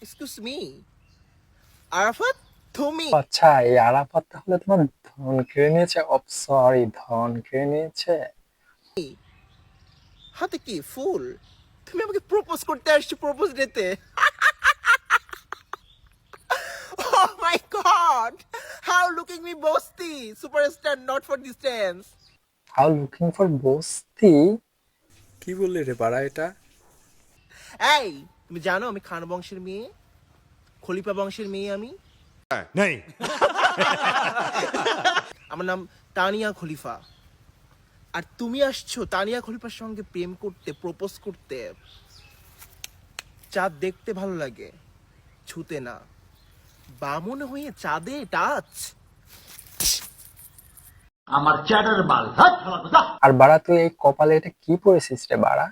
Excuse me, Arafat তুমি? আচ্ছা, এই আরাফাত তাহলে তোমার ধন কেড়ে নিয়েছে। অফ সরি, ধন কেড়ে নিয়েছে। হাতে কি ফুল? তুমি আমাকে প্রপোজ করতে আসছো প্রপোজ ডেতে? Oh my god! How looking me boasty! Superstar not for distance. How looking for বস্তি? কি বললি রে পাড়া এটা? এই, তুমি জানো আমি খান বংশের মেয়ে, খলিফা বংশের মেয়ে আমি। नहीं। আমার নাম তানিয়া খলিফা। আর তুমি আসছো তানিয়া খলিফার সঙ্গে প্রেম করতে, প্রপোজ করতে। চাঁদ দেখতে ভালো লাগে, ছুতে না। বামুন হয়ে চাঁদে টাচ। আমার চ্যাটার বাল হাত খালা কথা। আর বাড়া, তুই এই কপালে এটা কি পরেছিস রে বাড়া?